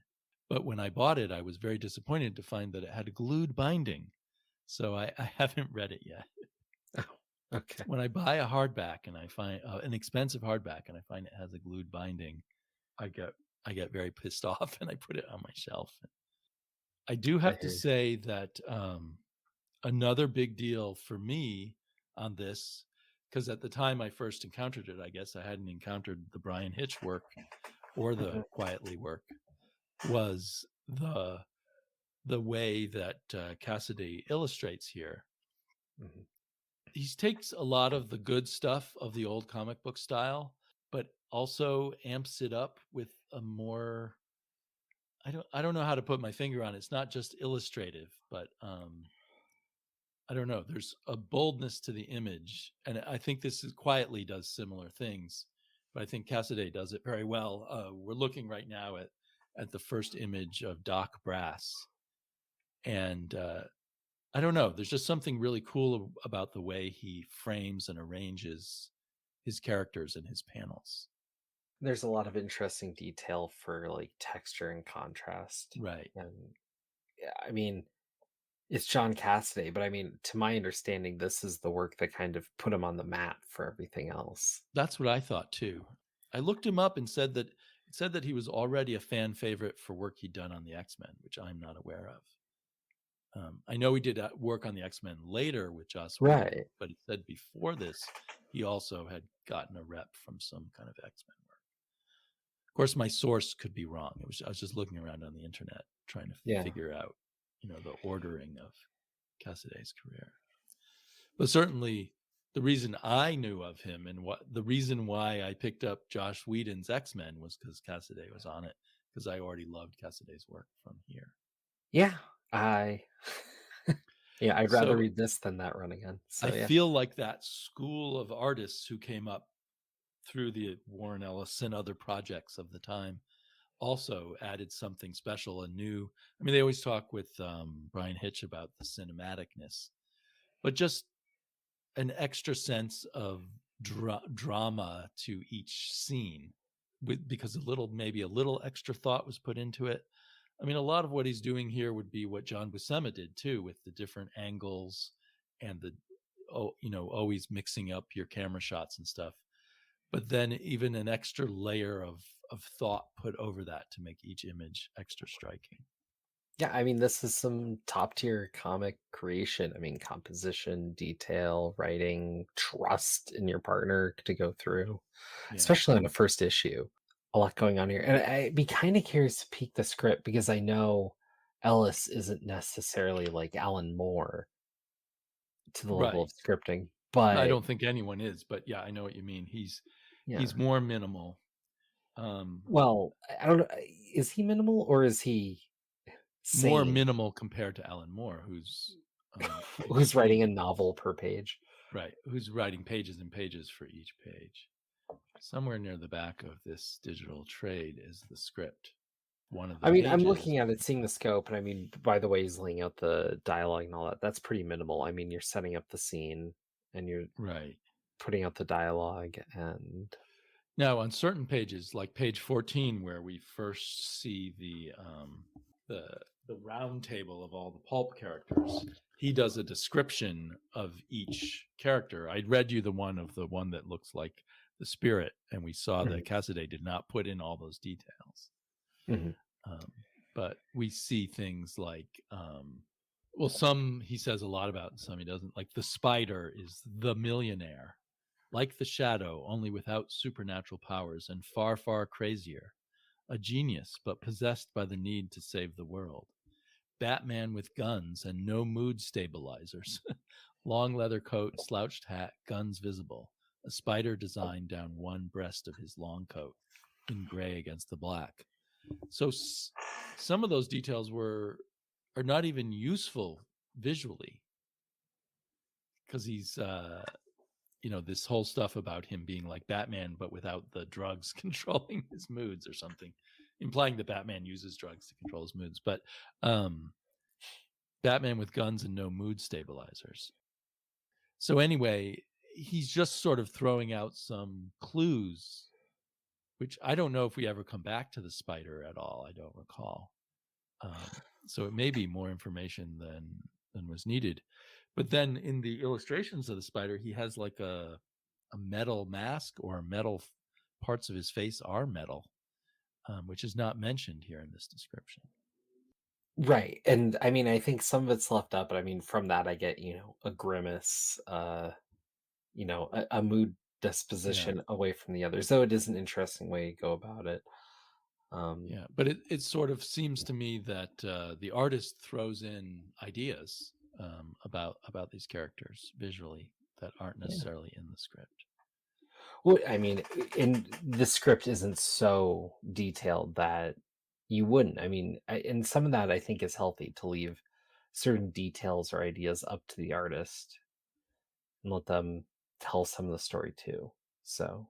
But when I bought it, I was very disappointed to find that it had a glued binding. So I haven't read it yet. Oh, okay. When I buy a hardback and I find an expensive hardback and I find it has a glued binding, I get very pissed off and I put it on my shelf. I do have to say that another big deal for me on this, because at the time I first encountered it, I guess I hadn't encountered the Brian Hitch work or the Quietly work, was the way that Cassaday illustrates here. He takes a lot of the good stuff of the old comic book style, but also amps it up with a more... I don't know how to put my finger on it. It's not just illustrative, but I don't know. There's a boldness to the image, and I think this Quietly does similar things, but I think Cassaday does it very well. We're looking right now at the first image of Doc Brass, and I don't know. There's just something really cool about the way he frames and arranges his characters and his panels. There's a lot of interesting detail for like texture and contrast. Right. And yeah, I mean, it's John Cassaday, but I mean, to my understanding, this is the work that kind of put him on the map for everything else. That's what I thought too. I looked him up and said that he was already a fan favorite for work he'd done on the X-Men, which I'm not aware of. I know he did work on the X-Men later with Joss Whedon, Right. but he said before this, he also had gotten a rep from some kind of X-Men work. Of course, my source could be wrong. I was just looking around on the internet trying to Yeah. figure out, the ordering of Cassaday's career. But certainly, the reason I knew of him and the reason why I picked up Joss Whedon's X-Men was because Cassaday was on it, because I already loved Cassaday's work from here. Yeah. I yeah, I'd rather So read this than that run again. So I yeah. feel like that school of artists who came up through the Warren Ellis and other projects of the time also added something special and new. I mean, they always talk with Brian Hitch about the cinematicness, but just an extra sense of drama to each scene, because maybe a little extra thought was put into it. I mean, a lot of what he's doing here would be what John Buscema did too, with the different angles and always mixing up your camera shots and stuff. But then even an extra layer of thought put over that to make each image extra striking. Yeah, I mean, this is some top tier comic creation. I mean, composition, detail, writing, trust in your partner to go through, Yeah. especially on a first issue. A lot going on here. And I'd be kind of curious to peek the script because I know Ellis isn't necessarily like Alan Moore to the level Right. of scripting, I but don't think anyone is, but yeah, I know what you mean. He's yeah. more minimal. Well, I don't know. Is he minimal or is he More sane? minimal compared to Alan Moore, who's Who's writing a novel per page? right, who's writing pages and pages for each page. Somewhere near the back of this digital trade is the script. One of the I mean, I'm pages. looking at it, seeing the scope, and I mean, by the way, he's laying out the dialogue and all that. That's pretty minimal. I mean, you're setting up the scene and you're Right. putting out the dialogue, and Now, on certain pages, like page 14, where we first see the round table of all the pulp characters, he does a description of each character. I read you the one that looks like the spirit, and we saw that Cassaday did not put in all those details. But we see things like, some he says a lot about, and some he doesn't. Like the spider is the millionaire, like the shadow, only without supernatural powers and far, far crazier. A genius, but possessed by the need to save the world. Batman with guns and no mood stabilizers. Long leather coat, slouched hat, guns visible. A spider design down one breast of his long coat in gray against the black. So some of those details are not even useful visually, because he's this whole stuff about him being like Batman but without the drugs controlling his moods or something, implying that Batman uses drugs to control his moods. But Batman with guns and no mood stabilizers. So anyway, he's just sort of throwing out some clues, which I don't know if we ever come back to the spider at all. I don't recall. So it may be more information than was needed. But then in the illustrations of the spider, he has like a metal mask, or metal parts of his face are metal, which is not mentioned here in this description. right. And I mean, I think some of it's left up, but I mean, from that, I get a grimace, a mood disposition away from the others. So it is an interesting way to go about it. Yeah, but it sort of seems to me that the artist throws in ideas about these characters visually that aren't necessarily in the script. Well, I mean, in the script isn't so detailed that you wouldn't. I mean, and some of that I think is healthy to leave certain details or ideas up to the artist and let them tell some of the story too. So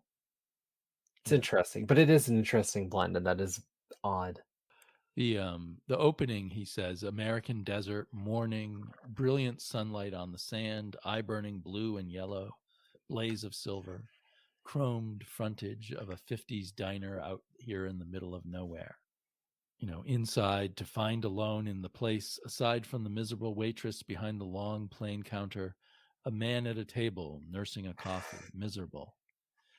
it's Yeah. interesting, but it is an interesting blend, and that is odd. The opening, he says, American desert, morning, brilliant sunlight on the sand, eye-burning blue and yellow, blaze of silver, chromed frontage of a 50s diner out here in the middle of nowhere. Inside, to find alone in the place, aside from the miserable waitress behind the long plain counter, a man at a table nursing a coffee, miserable.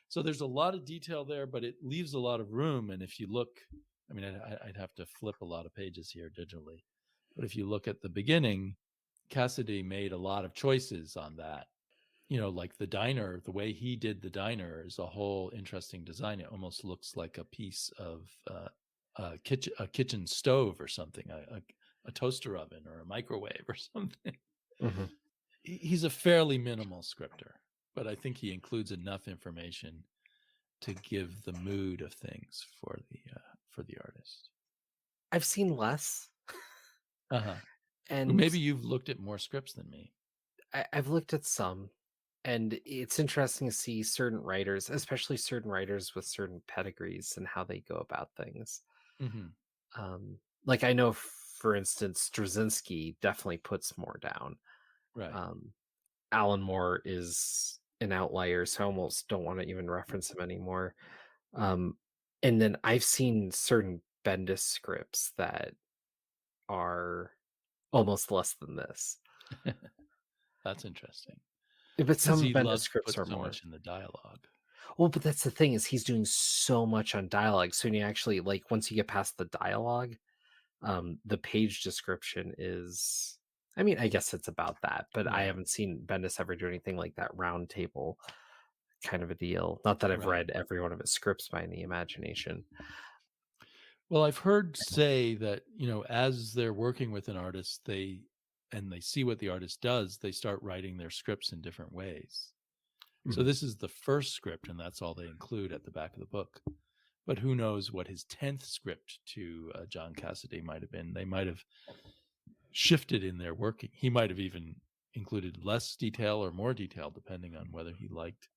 So there's a lot of detail there, but it leaves a lot of room. And if you look, I'd have to flip a lot of pages here digitally. But if you look at the beginning, Cassaday made a lot of choices on that. Like the diner, the way he did the diner is a whole interesting design. It almost looks like a piece of a kitchen stove or something, a toaster oven or a microwave or something. Mm-hmm. He's a fairly minimal scripter, but I think he includes enough information to give the mood of things for the artist. I've seen less. And well, maybe you've looked at more scripts than me. I've looked at some, and it's interesting to see certain writers, especially certain writers with certain pedigrees, and how they go about things. Mm-hmm. Like I know, for instance, Straczynski definitely puts more down. Right. Alan Moore is an outlier, so I almost don't want to even reference him anymore. And then I've seen certain Bendis scripts that are almost less than this. That's interesting. But some Bendis scripts are so more much in the dialogue. Well, but that's the thing, is he's doing so much on dialogue. So when you actually, like, once you get past the dialogue, the page description is, I guess it's about that, but I haven't seen Bendis ever do anything like that round table kind of a deal. Not that I've read every one of his scripts by any imagination. Well, I've heard say that, as they're working with an artist, they see what the artist does, they start writing their scripts in different ways. Mm-hmm. So this is the first script, and that's all they include at the back of the book. But who knows what his 10th script to John Cassaday might have been. They might have shifted in their working. He might have even included less detail or more detail, depending on whether he liked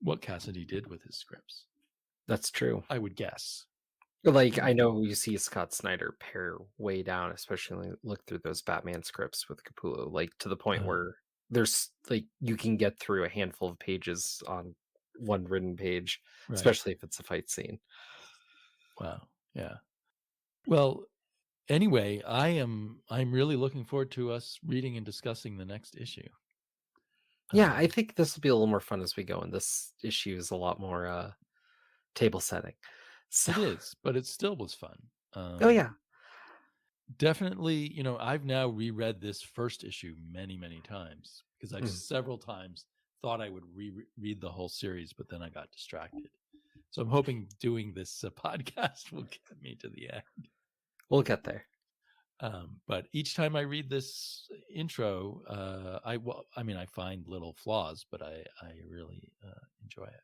what Cassaday did with his scripts. That's true. I would guess. Like, I know you see Scott Snyder pare way down, especially when you look through those Batman scripts with Capullo, like to the point where there's, like, you can get through a handful of pages on one written page, especially if it's a fight scene. Wow. Yeah. Well, anyway, I'm really looking forward to us reading and discussing the next issue. Yeah, I think this will be a little more fun as we go, and this issue is a lot more table setting. So. It is, but it still was fun. Oh yeah, definitely. I've now reread this first issue many, many times because I've several times thought I would reread the whole series, but then I got distracted. So I'm hoping doing this podcast will get me to the end. We'll get there. But each time I read this intro, I find little flaws, but I really enjoy it.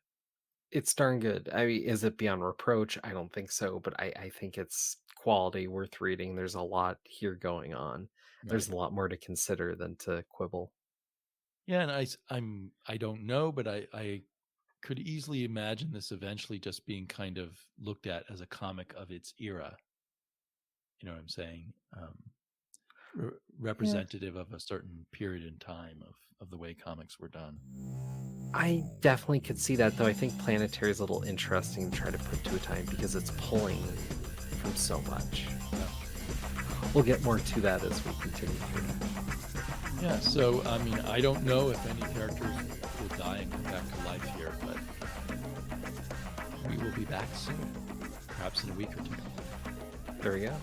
It's darn good. Is it beyond reproach? I don't think so, but I think it's quality, worth reading. There's a lot here going on. There's a lot more to consider than to quibble. Yeah, and I don't know, but I could easily imagine this eventually just being kind of looked at as a comic of its era. You know what I'm saying? Representative of a certain period in time of the way comics were done. I definitely could see that, though. I think Planetary is a little interesting to try to put to a time because it's pulling from so much. Yeah. We'll get more to that as we continue through. Yeah, so, I don't know if any characters will die and come back to life here, but we will be back soon. Perhaps in a week or two. There we go.